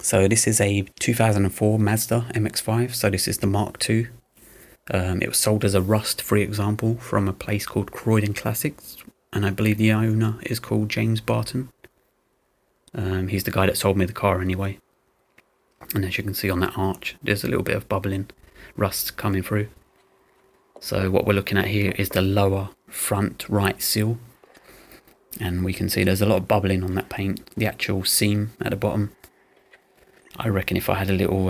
So this is a 2004 Mazda MX-5, so this is the Mark II. It was sold as a rust-free example from a place called Croydon Classics, and I believe the owner is called James Barton. He's the guy that sold me the car anyway. And as you can see on that arch, there's a little bit of bubbling rust coming through. So what we're looking at here is the lower front right sill. And we can see there's a lot of bubbling on that paint, the actual seam at the bottom. I reckon if I had a little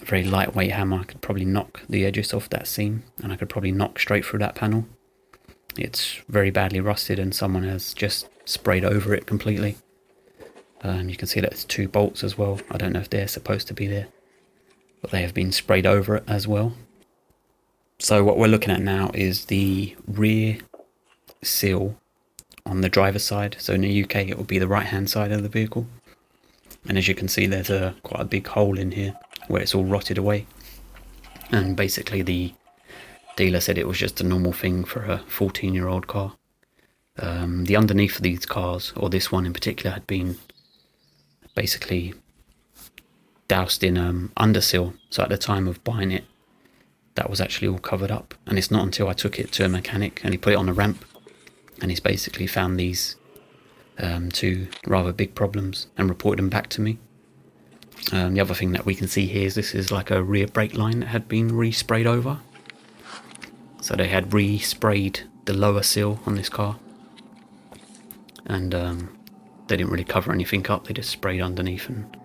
very lightweight hammer, I could probably knock the edges off that seam, and I could probably knock straight through that panel. It's very badly rusted and someone has just sprayed over it completely. You can see that there's two bolts as well. I don't know if they're supposed to be there, but they have been sprayed over it as well. So what we're looking at now is the rear sill on the driver's side. So in the UK it will be the right hand side of the vehicle. And as you can see, there's quite a big hole in here where it's all rotted away. And basically the dealer said it was just a normal thing for a 14-year-old car. The underneath of these cars, or this one in particular, had been basically doused in undersill. So at the time of buying it, that was actually all covered up. And it's not until I took it to a mechanic and he put it on a ramp, and he's basically found these two rather big problems and reported them back to me. The other thing that we can see here is this is like a rear brake line that had been resprayed over. So they had resprayed the lower sill on this car, and they didn't really cover anything up. They just sprayed underneath and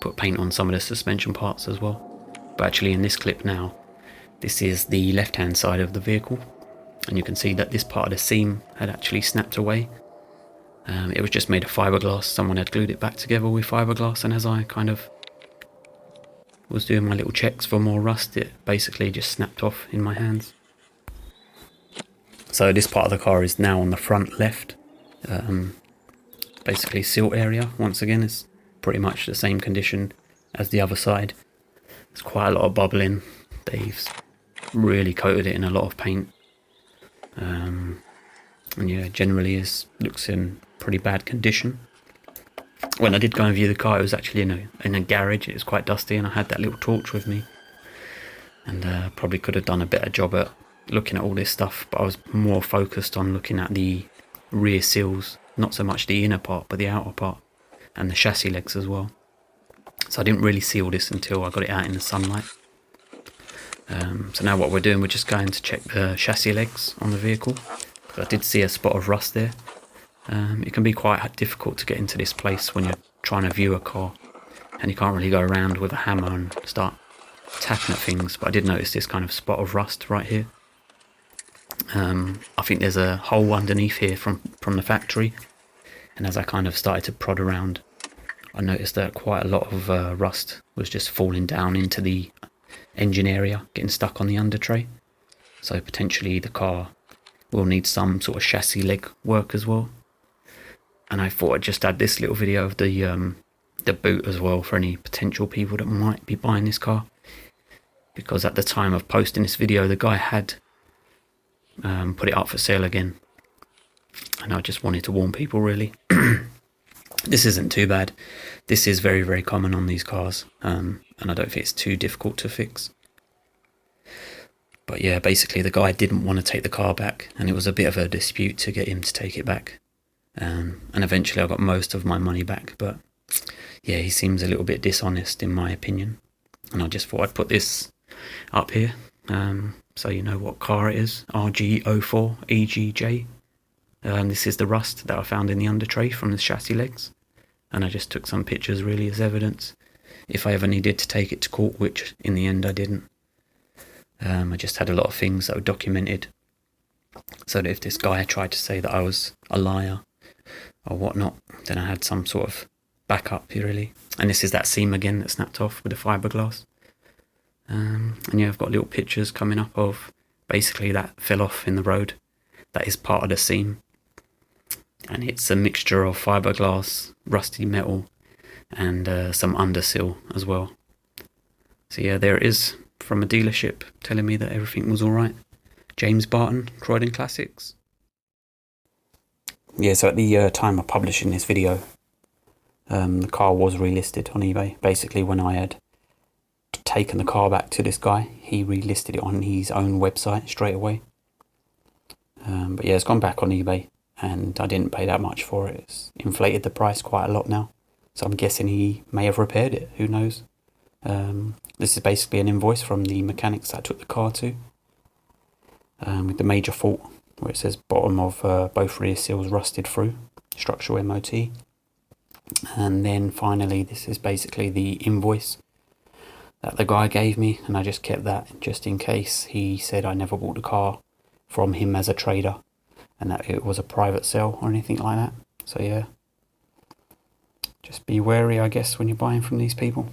put paint on some of the suspension parts as well. But actually in this clip now, this is the left hand side of the vehicle, and you can see that this part of the seam had actually snapped away. It was just made of fiberglass. Someone had glued it back together with fiberglass, and as I kind of was doing my little checks for more rust, it basically just snapped off in my hands. So this part of the car is now on the front left. Basically sill area, once again, is pretty much the same condition as the other side. There's quite a lot of bubbling. They've really coated it in a lot of paint. And yeah, generally looks in pretty bad condition. When I did go and view the car, it was actually in a garage. It was quite dusty, and I had that little torch with me, and probably could have done a better job at looking at all this stuff, but I was more focused on looking at the rear sills, not so much the inner part but the outer part, and the chassis legs as well. So I didn't really see all this until I got it out in the sunlight. So now what we're doing, we're just going to check the chassis legs on the vehicle. I did see a spot of rust there. It can be quite difficult to get into this place when you're trying to view a car, and you can't really go around with a hammer and start tapping at things, but I did notice this kind of spot of rust right here. I think there's a hole underneath here from the factory, and as I kind of started to prod around, I noticed that quite a lot of rust was just falling down into the engine area, getting stuck on the under tray. So potentially the car will need some sort of chassis leg work as well. And I thought I'd just add this little video of the boot as well for any potential people that might be buying this car, because at the time of posting this video, the guy had put it up for sale again, and I just wanted to warn people really. This isn't too bad. This is very, very common on these cars, and I don't think it's too difficult to fix. But yeah, basically the guy didn't want to take the car back, and it was a bit of a dispute to get him to take it back. And eventually I got most of my money back, but yeah, he seems a little bit dishonest in my opinion. And I just thought I'd put this up here, so you know what car it is. RG04 EGJ. This is the rust that I found in the under tray from the chassis legs, and I just took some pictures really as evidence if I ever needed to take it to court, which in the end I didn't. I just had a lot of things that were documented, so that if this guy tried to say that I was a liar or whatnot, then I had some sort of backup really. And this is that seam again that snapped off with the fiberglass. And yeah, I've got little pictures coming up of basically that fell off in the road. That is part of the seam, and it's a mixture of fiberglass, rusty metal, and some undersill as well. So yeah, there it is from a dealership telling me that everything was alright. James Barton, Croydon Classics. Yeah, so at the time of publishing this video, The car was relisted on eBay. Basically, when I had taken the car back to this guy, he relisted it on his own website straight away. But yeah, it's gone back on eBay, and I didn't pay that much for it. It's inflated the price quite a lot now, so I'm guessing he may have repaired it. Who knows? This is basically an invoice from the mechanics that I took the car to, with the major fault where it says bottom of both rear seals rusted through, structural MOT. And then finally, this is basically the invoice that the guy gave me, and I just kept that just in case he said I never bought the car from him as a trader and that it was a private sale or anything like that. So yeah, just be wary, I guess, when you're buying from these people.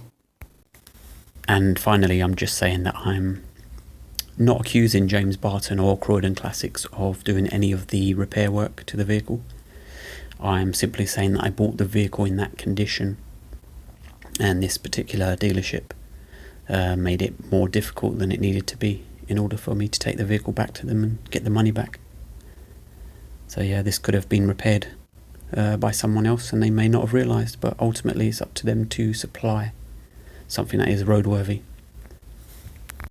And finally, I'm just saying that I'm not accusing James Barton or Croydon Classics of doing any of the repair work to the vehicle. I'm simply saying that I bought the vehicle in that condition, and this particular dealership made it more difficult than it needed to be in order for me to take the vehicle back to them and get the money back. So yeah, this could have been repaired by someone else and they may not have realised, but ultimately it's up to them to supply something that is roadworthy.